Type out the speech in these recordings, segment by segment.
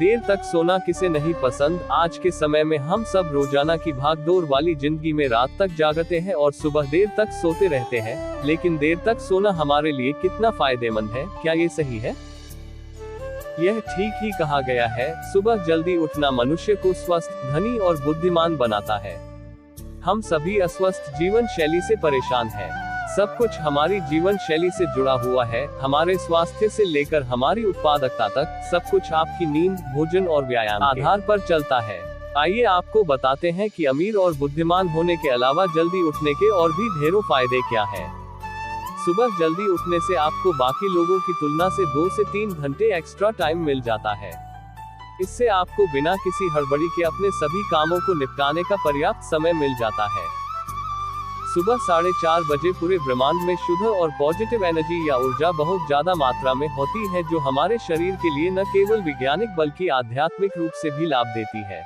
देर तक सोना किसे नहीं पसंद। आज के समय में हम सब रोजाना की भागदौड़ वाली जिंदगी में रात तक जागते हैं और सुबह देर तक सोते रहते हैं, लेकिन देर तक सोना हमारे लिए कितना फायदेमंद है, क्या ये सही है? यह ठीक ही कहा गया है। सुबह जल्दी उठना मनुष्य को स्वस्थ, धनी और बुद्धिमान बनाता है। हम सभी अस्वस्थ जीवन शैली से परेशान हैं। सब कुछ हमारी जीवन शैली से जुड़ा हुआ है, हमारे स्वास्थ्य से लेकर हमारी उत्पादकता तक, सब कुछ आपकी नींद, भोजन और व्यायाम के आधार पर चलता है। आइए आपको बताते हैं कि अमीर और बुद्धिमान होने के अलावा जल्दी उठने के और भी ढेरों फायदे क्या हैं। सुबह जल्दी उठने से आपको बाकी लोगों की तुलना से 2 से 3 घंटे एक्स्ट्रा टाइम मिल जाता है। इससे आपको बिना किसी हड़बड़ी के अपने सभी कामों को निपटाने का पर्याप्त समय मिल जाता है। सुबह 4:30 बजे पूरे ब्रह्मांड में शुद्ध और पॉजिटिव एनर्जी या ऊर्जा बहुत ज्यादा मात्रा में होती है, जो हमारे शरीर के लिए न केवल वैज्ञानिक बल्कि आध्यात्मिक रूप से भी लाभ देती है।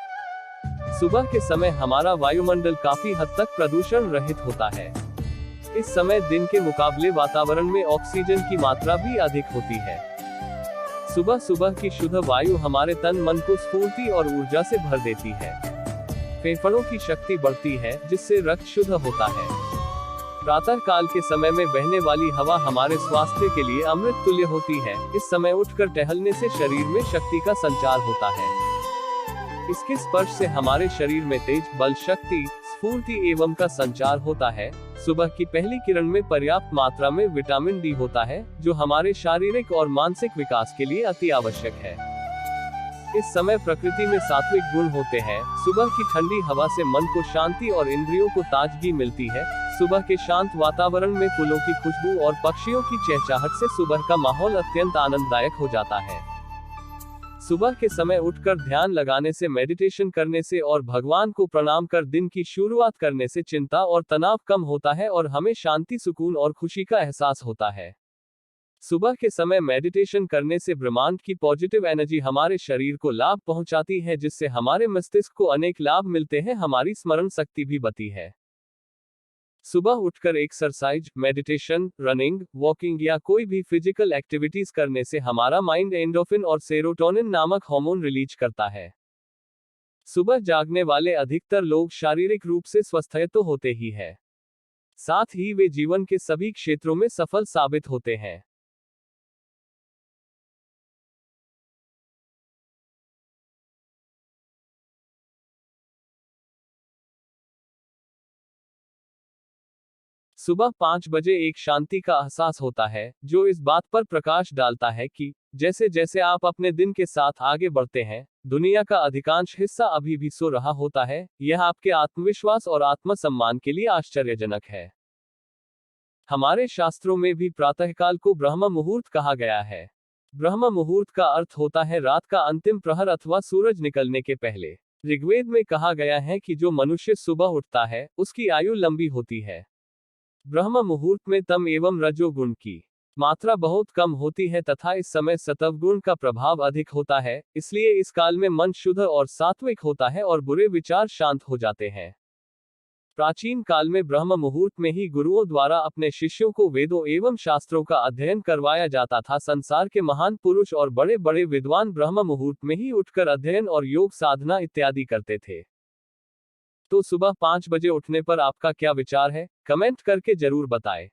सुबह के समय हमारा वायुमंडल काफी हद तक प्रदूषण रहित होता है। इस समय दिन के मुकाबले वातावरण में ऑक्सीजन की मात्रा भी अधिक होती है। सुबह सुबह की शुद्ध वायु हमारे तन मन को स्फूर्ति और ऊर्जा से भर देती है। फेफड़ों की शक्ति बढ़ती है, जिससे रक्त शुद्ध होता है। प्रातः काल के समय में बहने वाली हवा हमारे स्वास्थ्य के लिए अमृत तुल्य होती है। इस समय उठकर टहलने से शरीर में शक्ति का संचार होता है। इसके स्पर्श से हमारे शरीर में तेज, बल, शक्ति, स्फूर्ति एवं का संचार होता है। सुबह की पहली किरण में पर्याप्त मात्रा में विटामिन डी होता है, जो हमारे शारीरिक और मानसिक विकास के लिए अति आवश्यक है। इस समय प्रकृति में सात्विक गुण होते हैं। सुबह की ठंडी हवा से मन को शांति और इंद्रियों को ताजगी मिलती है। सुबह के शांत वातावरण में फूलों की खुशबू और पक्षियों की चहचहाट से सुबह का माहौल अत्यंत आनंददायक हो जाता है। सुबह के समय उठकर ध्यान लगाने से, मेडिटेशन करने से और भगवान को प्रणाम कर दिन की शुरुआत करने से चिंता और तनाव कम होता है और हमें शांति, सुकून और खुशी का एहसास होता है। सुबह के समय मेडिटेशन करने से ब्रह्मांड की पॉजिटिव एनर्जी हमारे शरीर को लाभ पहुंचाती है, जिससे हमारे मस्तिष्क को अनेक लाभ मिलते हैं, हमारी स्मरण शक्ति भी बढ़ती है। सुबह उठकर एक्सरसाइज, मेडिटेशन, रनिंग, वॉकिंग या कोई भी फिजिकल एक्टिविटीज करने से हमारा माइंड एंडोर्फिन और सेरोटोनिन नामक हार्मोन रिलीज करता है। सुबह जागने वाले अधिकतर लोग शारीरिक रूप से स्वस्थ तो होते ही हैं, साथ ही वे जीवन के सभी क्षेत्रों में सफल साबित होते हैं। सुबह 5 बजे एक शांति का एहसास होता है, जो इस बात पर प्रकाश डालता है कि जैसे जैसे आप अपने दिन के साथ आगे बढ़ते हैं, दुनिया का अधिकांश हिस्सा अभी भी सो रहा होता है। यह आपके आत्मविश्वास और आत्मसम्मान के लिए आश्चर्यजनक है। हमारे शास्त्रों में भी प्रातःकाल को ब्रह्म मुहूर्त कहा गया है। ब्रह्म मुहूर्त का अर्थ होता है रात का अंतिम प्रहर अथवा सूरज निकलने के पहले। ऋग्वेद में कहा गया है कि जो मनुष्य सुबह उठता है, उसकी आयु लंबी होती है। ब्रह्म मुहूर्त में तम एवं रजोगुण की मात्रा बहुत कम होती है तथा इस समय सत्वगुण का प्रभाव अधिक होता है। इसलिए इस काल में मन शुद्ध और सात्विक होता है और बुरे विचार शांत हो जाते हैं। प्राचीन काल में ब्रह्म मुहूर्त में ही गुरुओं द्वारा अपने शिष्यों को वेदों एवं शास्त्रों का अध्ययन करवाया जाता था। संसार के महान पुरुष और बड़े बड़े विद्वान ब्रह्म मुहूर्त में ही उठकर अध्ययन और योग साधना इत्यादि करते थे। तो सुबह 5 बजे उठने पर आपका क्या विचार है? कमेंट करके जरूर बताएं।